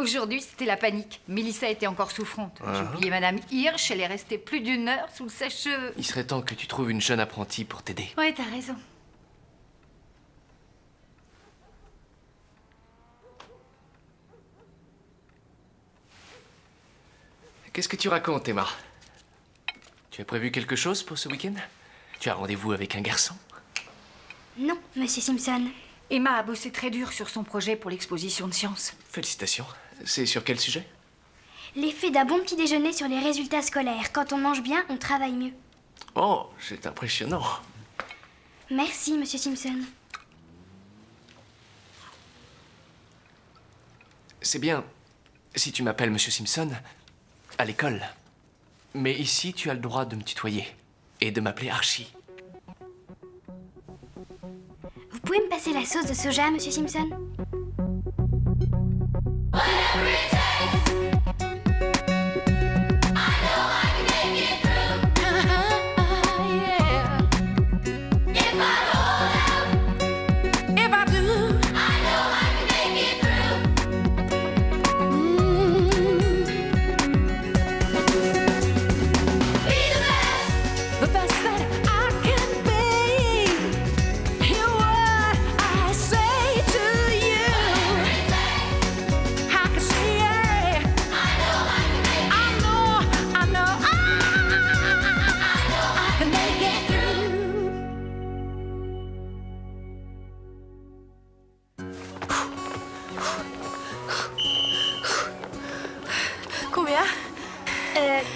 Aujourd'hui, c'était la panique. Mélissa était encore souffrante. J'ai oublié Madame Hirsch, elle est restée plus d'une heure sous le sèche-cheveux. Il serait temps que tu trouves une jeune apprentie pour t'aider. Ouais, t'as raison. Qu'est-ce que tu racontes, Emma? Tu as prévu quelque chose pour ce week-end? Tu as rendez-vous avec un garçon? Non, Monsieur Simpson. Emma a bossé très dur sur son projet pour l'exposition de sciences. Félicitations. C'est sur quel sujet? L'effet d'un bon petit déjeuner sur les résultats scolaires. Quand on mange bien, on travaille mieux. Oh, c'est impressionnant. Merci, Monsieur Simpson. C'est bien si tu m'appelles Monsieur Simpson à l'école. Mais ici, tu as le droit de me tutoyer et de m'appeler Archie. Vous pouvez me passer la sauce de soja, Monsieur Simpson? Combien?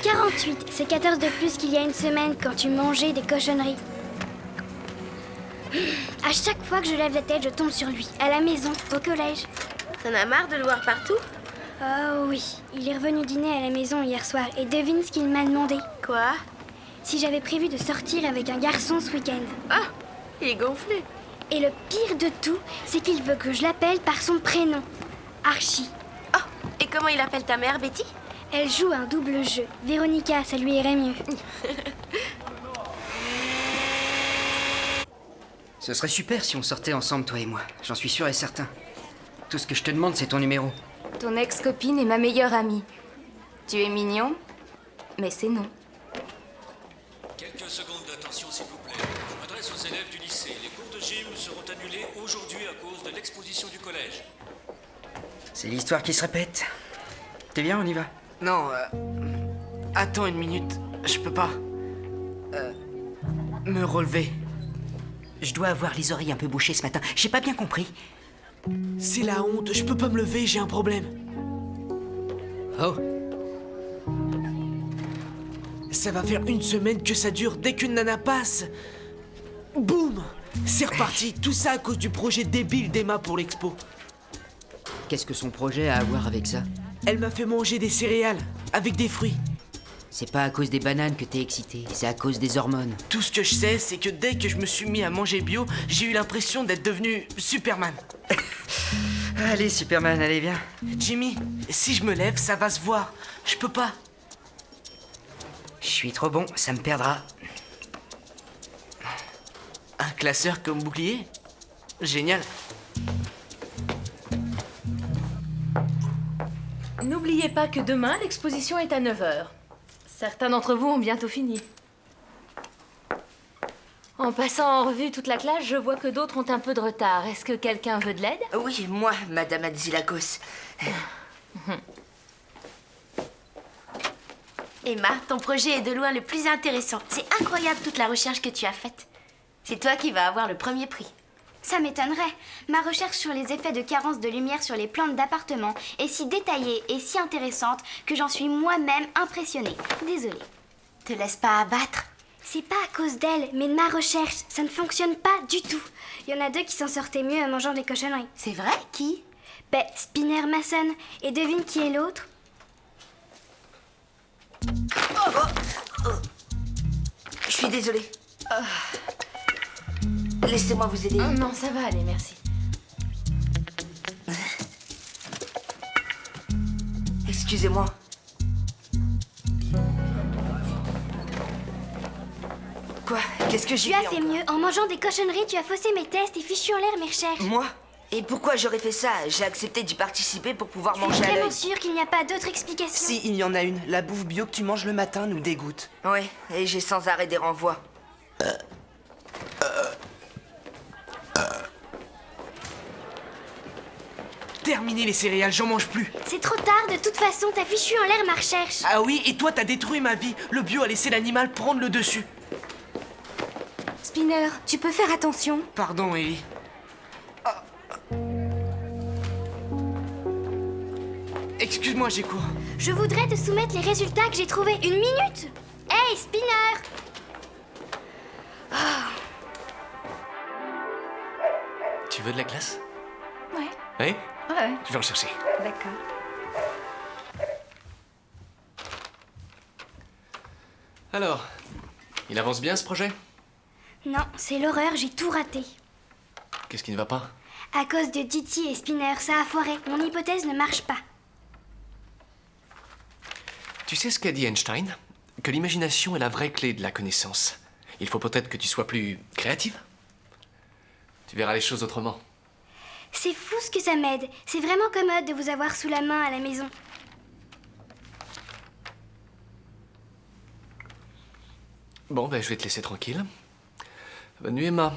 48. C'est 14 de plus qu'il y a une semaine quand tu mangeais des cochonneries. À chaque fois que je lève la tête, je tombe sur lui. À la maison, au collège. T'en as marre de le voir partout? Oh oui, il est revenu dîner à la maison hier soir et devine ce qu'il m'a demandé. Quoi? Si j'avais prévu de sortir avec un garçon ce week-end. Ah, il est gonflé. Et le pire de tout, c'est qu'il veut que je l'appelle par son prénom. Archie. Oh, et comment il appelle ta mère, Betty? Elle joue un double jeu. Véronica, ça lui irait mieux. Ce serait super si on sortait ensemble, toi et moi. J'en suis sûr et certain. Tout ce que je te demande, c'est ton numéro. Ton ex-copine est ma meilleure amie. Tu es mignon, mais c'est non. Quelques secondes d'attention, s'il vous plaît. Je m'adresse aux élèves du lycée. Les cours de gym seront annulés aujourd'hui à cause de l'exposition du collège. C'est l'histoire qui se répète. T'es bien, on y va? Non, attends une minute. Je peux pas. Me relever. Je dois avoir les oreilles un peu bouchées ce matin. J'ai pas bien compris. C'est la honte. Je peux pas me lever, j'ai un problème. Oh. Ça va faire une semaine que ça dure. Dès qu'une nana passe, boum, c'est reparti. Tout ça à cause du projet débile d'Emma pour l'expo. Qu'est-ce que son projet a à voir avec ça? Elle m'a fait manger des céréales avec des fruits. C'est pas à cause des bananes que t'es excité, c'est à cause des hormones. Tout ce que je sais, c'est que dès que je me suis mis à manger bio, j'ai eu l'impression d'être devenu Superman. Allez, Superman, allez, viens. Jimmy, si je me lève, ça va se voir. Je peux pas. Je suis trop bon, ça me perdra. Un classeur comme bouclier? Génial. N'oubliez pas que demain, l'exposition est à 9h. Certains d'entre vous ont bientôt fini. En passant en revue toute la classe, je vois que d'autres ont un peu de retard. Est-ce que quelqu'un veut de l'aide? Oui, moi, Madame Adzilakos. Emma, ton projet est de loin le plus intéressant. C'est incroyable toute la recherche que tu as faite. C'est toi qui vas avoir le premier prix. Ça m'étonnerait. Ma recherche sur les effets de carence de lumière sur les plantes d'appartement est si détaillée et si intéressante que j'en suis moi-même impressionnée. Désolée. Te laisse pas abattre. C'est pas à cause d'elle, mais de ma recherche. Ça ne fonctionne pas du tout. Il y en a deux qui s'en sortaient mieux en mangeant des cochonneries. C'est vrai? Qui? Ben, Spinner Mason. Et devine qui est l'autre? Je suis désolée. Laissez-moi vous aider. Ah, Non, ça va aller, merci. Excusez-moi. Quoi? Qu'est-ce que j'ai Tu as dit fait encore? mieux. En mangeant des cochonneries, tu as faussé mes tests et fichu en l'air mes recherches. Moi? Et pourquoi j'aurais fait ça? J'ai accepté d'y participer pour pouvoir Tu es manger à vraiment l'œil. sûr qu'il n'y a pas d'autre explication? Si, il y en a une. La bouffe bio que tu manges le matin nous dégoûte. Ouais, et j'ai sans arrêt des renvois. Terminé les céréales, j'en mange plus. C'est trop tard, de toute façon, t'as fichu en l'air ma recherche. Ah oui, et toi t'as détruit ma vie. Le bio a laissé l'animal prendre le dessus. Spinner, tu peux faire attention. Pardon, Ellie. Excuse-moi, j'ai cours. Je voudrais te soumettre les résultats que j'ai trouvés. Une minute. Hey, Spinner! Tu veux de la glace? Ouais. Oui? Ouais, Je vais en chercher. d'accord. Alors, il avance bien ce projet? Non, c'est l'horreur, j'ai tout raté. Qu'est-ce qui ne va pas? À cause de Diti et Spinner, ça a foiré. Mon hypothèse ne marche pas. Tu sais ce qu'a dit Einstein? Que l'imagination est la vraie clé de la connaissance. Il faut peut-être que tu sois plus créative. Tu verras les choses autrement. C'est fou ce que ça m'aide. C'est vraiment commode de vous avoir sous la main à la maison. Bon, ben je vais te laisser tranquille. Bonne nuit, Emma.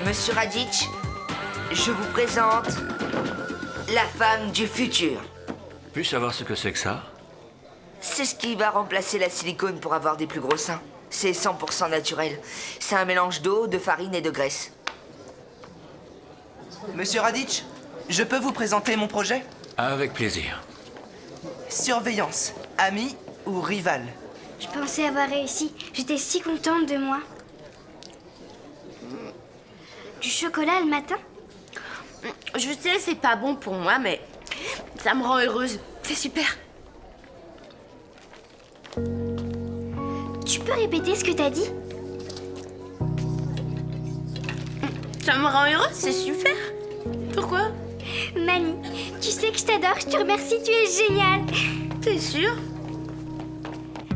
Monsieur Raditch, je vous présente la femme du futur. Puis savoir ce que c'est que ça? C'est ce qui va remplacer la silicone pour avoir des plus gros seins. C'est 100% naturel. C'est un mélange d'eau, de farine et de graisse. Monsieur Raditch, je peux vous présenter mon projet? Avec plaisir. Surveillance, ami ou rival? Je pensais avoir réussi. J'étais si contente de moi. Du chocolat le matin? Je sais, c'est pas bon pour moi, mais ça me rend heureuse. C'est super. Tu peux répéter ce que t'as dit? Ça me rend heureuse, c'est super. Pourquoi? Mani, tu sais que je t'adore, je te remercie, tu es géniale. T'es sûre?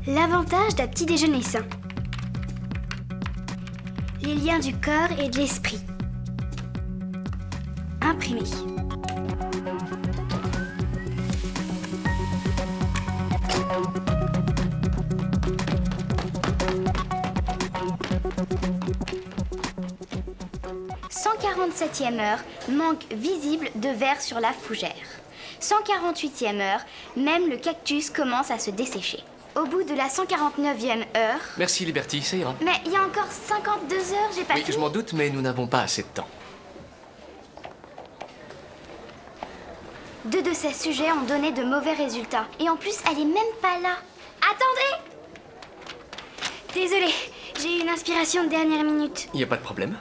L'avantage d'un petit déjeuner sain. Les liens du corps et de l'esprit. Imprimé. « 147e heure, manque visible de verre sur la fougère. 148e heure, même le cactus commence à se dessécher. Au bout de la 149e heure... Merci, Liberty, ça ira. Mais il y a encore 52 heures, j'ai pas Oui, fini. je m'en doute, mais nous n'avons pas assez de temps. 2 de ces sujets ont donné de mauvais résultats. Et en plus, elle est même pas là. Attendez! Désolée, j'ai eu une inspiration de dernière minute. Il n'y a pas de problème.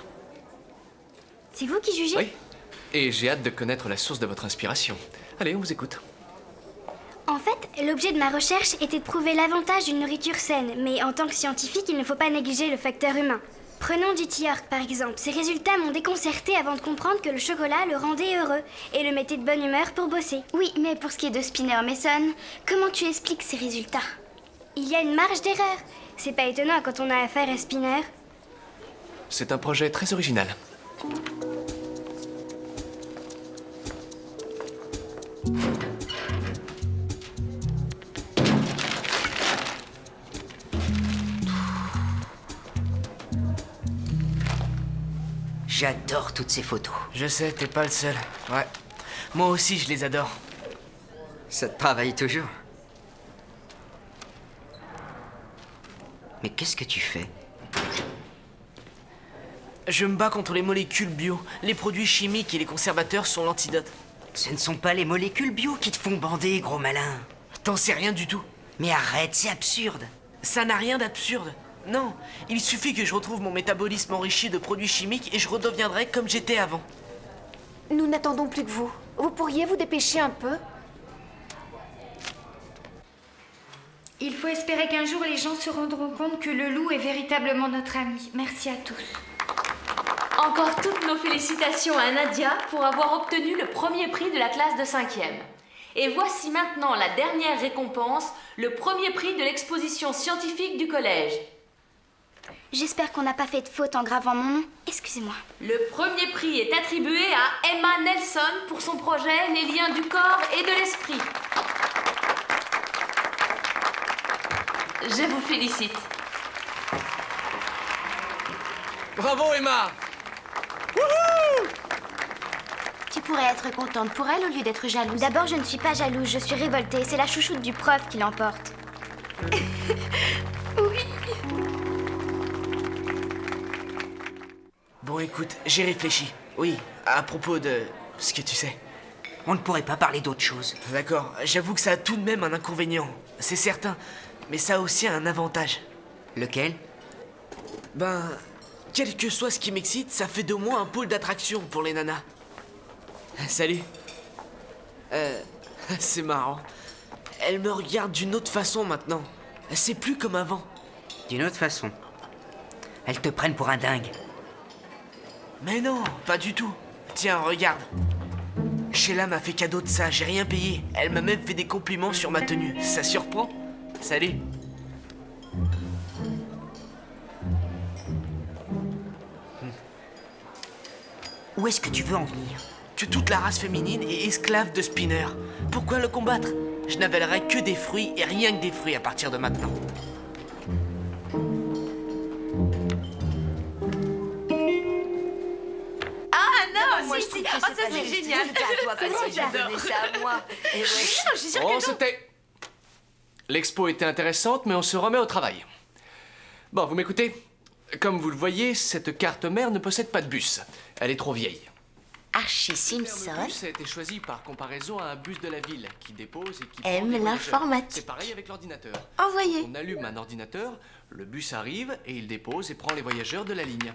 C'est vous qui jugez? Oui. Et j'ai hâte de connaître la source de votre inspiration. Allez, on vous écoute. En fait, l'objet de ma recherche était de prouver l'avantage d'une nourriture saine. Mais en tant que scientifique, il ne faut pas négliger le facteur humain. Prenons J.T. York par exemple. Ses résultats m'ont déconcerté avant de comprendre que le chocolat le rendait heureux et le mettait de bonne humeur pour bosser. Oui, mais pour ce qui est de Spinner Mason, comment tu expliques ces résultats? Il y a une marge d'erreur. C'est pas étonnant quand on a affaire à Spinner. C'est un projet très original. J'adore toutes ces photos. Je sais, t'es pas le seul. Ouais. Moi aussi, je les adore. Ça te travaille toujours. Mais qu'est-ce que tu fais? Je me bats contre les molécules bio. Les produits chimiques et les conservateurs sont l'antidote. Ce ne sont pas les molécules bio qui te font bander, gros malin. T'en sais rien du tout. Mais arrête, c'est absurde. Ça n'a rien d'absurde. Non, il suffit que je retrouve mon métabolisme enrichi de produits chimiques et je redeviendrai comme j'étais avant. Nous n'attendons plus que vous. Vous pourriez vous dépêcher un peu? Il faut espérer qu'un jour les gens se rendront compte que le loup est véritablement notre ami. Merci à tous. Encore toutes nos félicitations à Nadia pour avoir obtenu le premier prix de la classe de 5e. Et voici maintenant la dernière récompense, le premier prix de l'exposition scientifique du collège. J'espère qu'on n'a pas fait de faute en gravant mon nom. Excusez-moi. Le premier prix est attribué à Emma Nelson pour son projet Les liens du corps et de l'esprit. Je vous félicite. Bravo, Emma! Tu pourrais être contente pour elle au lieu d'être jalouse. D'abord, je ne suis pas jalouse, je suis révoltée. C'est la chouchoute du prof qui l'emporte. Bon, écoute, j'ai réfléchi. Oui, à propos de ce que tu sais. On ne pourrait pas parler d'autre chose. D'accord, j'avoue que ça a tout de même un inconvénient, c'est certain. Mais ça a aussi un avantage. Lequel? Ben, quel que soit ce qui m'excite, ça fait de moi un pôle d'attraction pour les nanas. Salut. C'est marrant. Elle me regarde d'une autre façon maintenant. C'est plus comme avant. D'une autre façon. Elles te prennent pour un dingue. Mais non, pas du tout. Tiens, regarde. Sheila m'a fait cadeau de ça, j'ai rien payé. Elle m'a même fait des compliments sur ma tenue. Ça surprend? Salut. Où est-ce que tu veux en venir? Que toute la race féminine est esclave de Spinner. Pourquoi le combattre? Je n'avalerai que des fruits et rien que des fruits à partir de maintenant. Ah non, Moi, si, je trouve si. que Oh, ça pas c'est juste. génial. C'est à toi, parce que j'ai donné ça à moi. Et ouais. Non, je suis sûre Bon, que non. c'était... L'expo était intéressante, mais on se remet au travail. Bon, vous m'écoutez? Comme vous le voyez, cette carte mère ne possède pas de bus. Elle est trop vieille. Archie Le Simpson bus a été choisi par comparaison à un bus de la ville qui dépose et qui prend aime des voyageurs. l'informatique. C'est pareil avec l'ordinateur. Envoyé. On allume un ordinateur, le bus arrive et il dépose et prend les voyageurs de la ligne.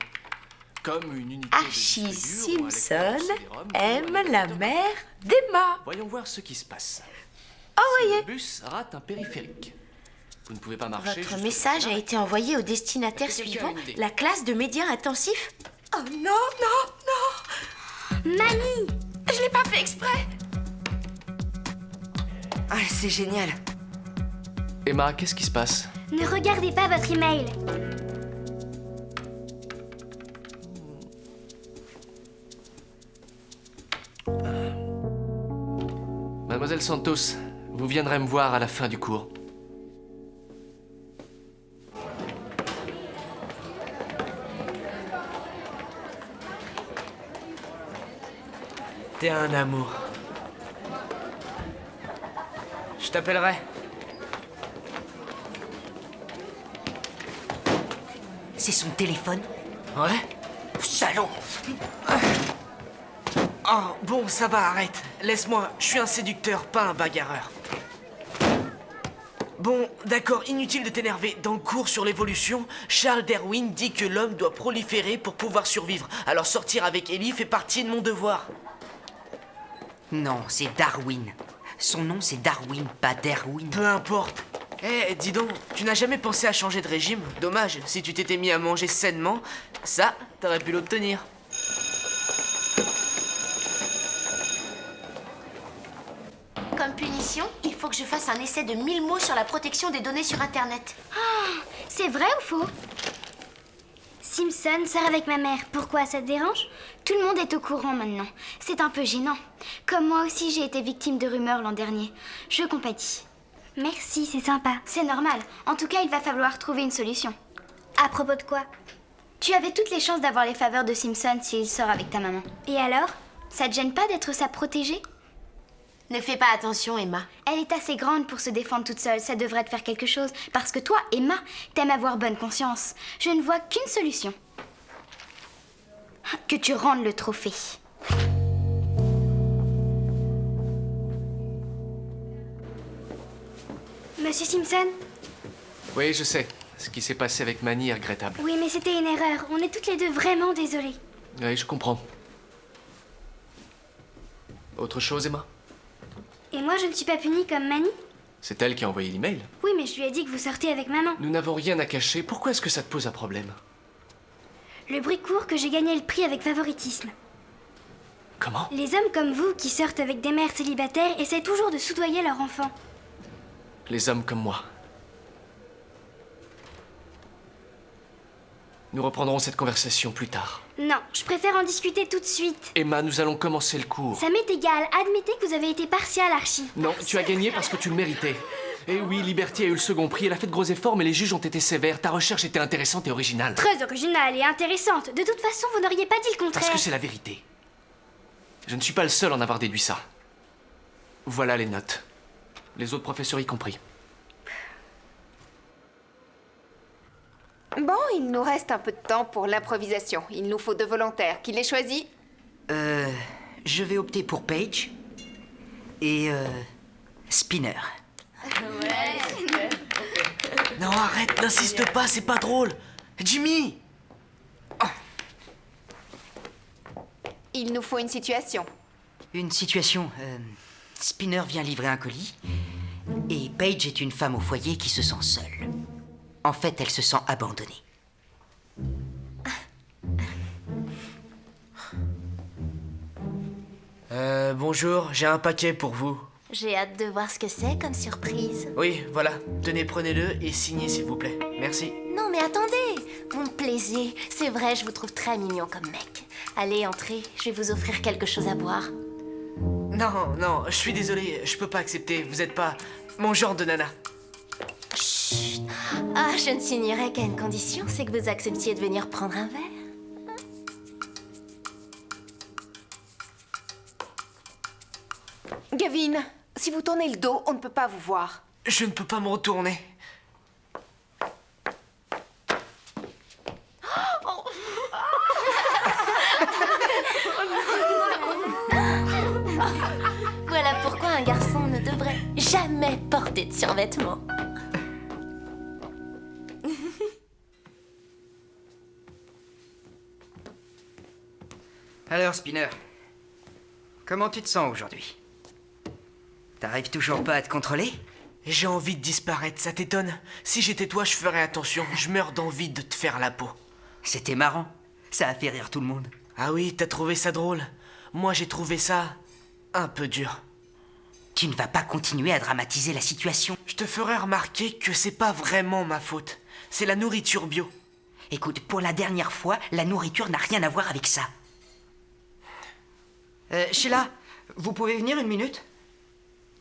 Comme une unité Archie de disque dur ou un Simpson lecteur CD-ROM ou un aime la navigateur. mère d'Emma. Voyons voir ce qui se passe. Envoyé. Si le bus rate un périphérique. Vous ne pouvez pas marcher. Votre jusque message a là. été envoyé au destinataire Est-ce que quelqu'un suivant, a une idée? la classe de médias intensifs. Oh non, non, non. Mamie! Je l'ai pas fait exprès. Ah, c'est génial. Emma, qu'est-ce qui se passe? Ne regardez pas votre email. Mademoiselle Santos, vous viendrez me voir à la fin du cours. T'es un amour. Je t'appellerai. C'est son téléphone? Ouais? Salaud! Oh, bon, ça va, arrête. Laisse-moi, je suis un séducteur, pas un bagarreur. Bon, d'accord, inutile de t'énerver. Dans le cours sur l'évolution, Charles Darwin dit que l'homme doit proliférer pour pouvoir survivre. Alors sortir avec Ellie fait partie de mon devoir. Non, c'est Darwin. Son nom, c'est Darwin, pas Darwin. Peu importe. Eh, dis donc, tu n'as jamais pensé à changer de régime? Dommage, si tu t'étais mis à manger sainement, ça, t'aurais pu l'obtenir. Comme punition, il faut que je fasse un essai de 1000 mots sur la protection des données sur Internet. C'est vrai ou faux? Simpson sort avec ma mère. Pourquoi, ça te dérange? Tout le monde est au courant maintenant. C'est un peu gênant. Comme moi aussi, j'ai été victime de rumeurs l'an dernier. Je compatis. Merci, c'est sympa. C'est normal. En tout cas, il va falloir trouver une solution. À propos de quoi? Tu avais toutes les chances d'avoir les faveurs de Simpson s'il sort avec ta maman. Et alors? Ça te gêne pas d'être sa protégée? Ne fais pas attention, Emma. Elle est assez grande pour se défendre toute seule, ça devrait te faire quelque chose. Parce que toi, Emma, t'aimes avoir bonne conscience. Je ne vois qu'une solution. Que tu rendes le trophée. Monsieur Simpson? Oui, je sais. Ce qui s'est passé avec Manny est regrettable. Oui, mais c'était une erreur. On est toutes les deux vraiment désolées. Oui, je comprends. Autre chose, Emma? Et moi, je ne suis pas punie comme Manny? C'est elle qui a envoyé l'email. Oui, mais je lui ai dit que vous sortez avec maman. Nous n'avons rien à cacher. Pourquoi est-ce que ça te pose un problème? Le bruit court que j'ai gagné le prix avec favoritisme. Comment? Les hommes comme vous qui sortent avec des mères célibataires essaient toujours de soudoyer leur enfant. Les hommes comme moi. Nous reprendrons cette conversation plus tard. Non, je préfère en discuter tout de suite. Emma, nous allons commencer le cours. Ça m'est égal, admettez que vous avez été partial, Archie. Non, tu as gagné parce que tu le méritais. Et oui, Liberty a eu le second prix, elle a fait de gros efforts, mais les juges ont été sévères. Ta recherche était intéressante et originale. Très originale et intéressante. De toute façon, vous n'auriez pas dit le contraire. Parce que c'est la vérité. Je ne suis pas le seul à en avoir déduit ça. Voilà les notes. Les autres professeurs y compris. Bon, il nous reste un peu de temps pour l'improvisation. Il nous faut 2 volontaires. Qui les choisit? Je vais opter pour Paige et Spinner. Non, arrête, n'insiste pas, c'est pas drôle. Jimmy! Il nous faut une situation. Une situation. Spinner vient livrer un colis et Paige est une femme au foyer qui se sent seule. En fait, elle se sent abandonnée. Bonjour, j'ai un paquet pour vous. J'ai hâte de voir ce que c'est comme surprise. Oui, voilà. Tenez, prenez-le et signez, s'il vous plaît. Merci. Non, mais attendez! Vous me plaisez. C'est vrai, je vous trouve très mignon comme mec. Allez, entrez, je vais vous offrir quelque chose à boire. Non, non, je suis désolé, je peux pas accepter. Vous êtes pas mon genre de nana. Chut! Ah, je ne signerai qu'à une condition, c'est que vous acceptiez de venir prendre un verre. Gavin, si vous tournez le dos, on ne peut pas vous voir. Je ne peux pas me retourner. Voilà pourquoi un garçon ne devrait jamais porter de survêtements. Alors, Spinner, comment tu te sens aujourd'hui? T'arrives toujours pas à te contrôler? J'ai envie de disparaître, ça t'étonne? Si j'étais toi, je ferais attention. Je meurs d'envie de te faire la peau. C'était marrant. Ça a fait rire tout le monde. Ah oui, t'as trouvé ça drôle? Moi, j'ai trouvé ça un peu dur. Tu ne vas pas continuer à dramatiser la situation. Je te ferai remarquer que c'est pas vraiment ma faute. C'est la nourriture bio. Écoute, pour la dernière fois, la nourriture n'a rien à voir avec ça. Sheila, vous pouvez venir une minute?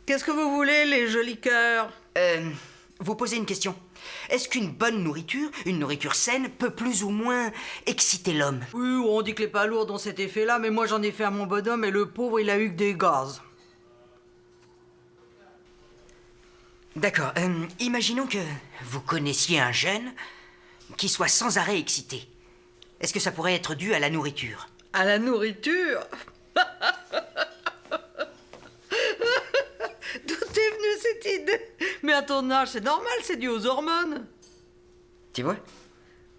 Qu'est-ce que vous voulez, les jolis cœurs? Vous posez une question. Est-ce qu'une bonne nourriture, une nourriture saine, peut plus ou moins exciter l'homme? Oui, on dit que les palourdes ont cet effet-là, mais moi j'en ai fait à mon bonhomme et le pauvre, il a eu que des gaz. D'accord, imaginons que vous connaissiez un jeune qui soit sans arrêt excité. Est-ce que ça pourrait être dû à la nourriture? À la nourriture? D'où est venue cette idée? Mais à ton âge, c'est normal, c'est dû aux hormones. Tu vois?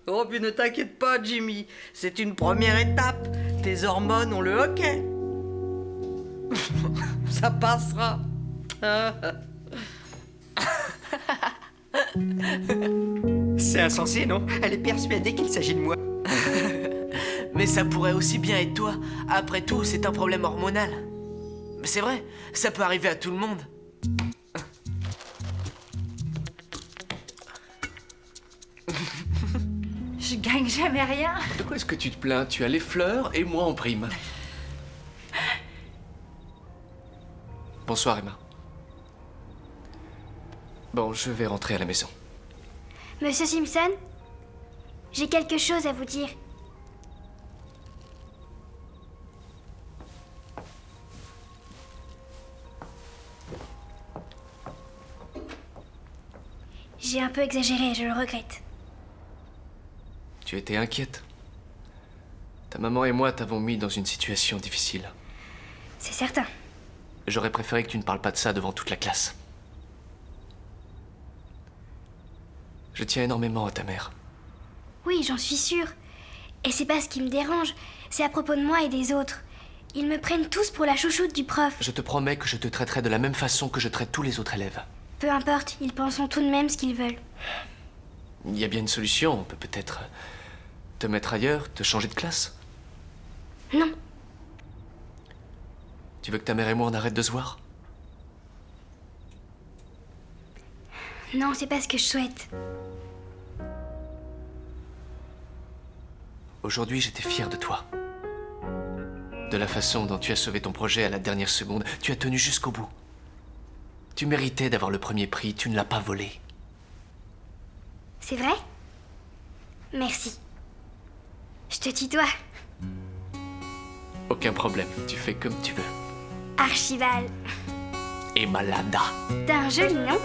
Oh, puis ne t'inquiète pas, Jimmy. C'est une première étape. Tes hormones ont le hockey. Ça passera. C'est insensé, non? Elle est persuadée qu'il s'agit de moi. Mais ça pourrait aussi bien être toi. Après tout, c'est un problème hormonal. Mais c'est vrai, ça peut arriver à tout le monde. Je gagne jamais rien. De quoi est-ce que tu te plains? Tu as les fleurs et moi en prime. Bonsoir, Emma. Bon, je vais rentrer à la maison. Monsieur Simpson, j'ai quelque chose à vous dire. J'ai un peu exagéré, je le regrette. Tu étais inquiète. Ta maman et moi t'avons mis dans une situation difficile. C'est certain. J'aurais préféré que tu ne parles pas de ça devant toute la classe. Je tiens énormément à ta mère. Oui, j'en suis sûre. Et c'est pas ce qui me dérange, c'est à propos de moi et des autres. Ils me prennent tous pour la chouchoute du prof. Je te promets que je te traiterai de la même façon que je traite tous les autres élèves. Peu importe, ils penseront tout de même ce qu'ils veulent. Il y a bien une solution. On peut peut-être te mettre ailleurs, te changer de classe. Non. Tu veux que ta mère et moi on arrête de se voir? Non, c'est pas ce que je souhaite. Aujourd'hui, j'étais fier de toi. De la façon dont tu as sauvé ton projet à la dernière seconde. Tu as tenu jusqu'au bout. Tu méritais d'avoir le premier prix, tu ne l'as pas volé. C'est vrai? Merci. Je te tutoie. Aucun problème, tu fais comme tu veux. Archibald. Et Malada. T'as un joli nom.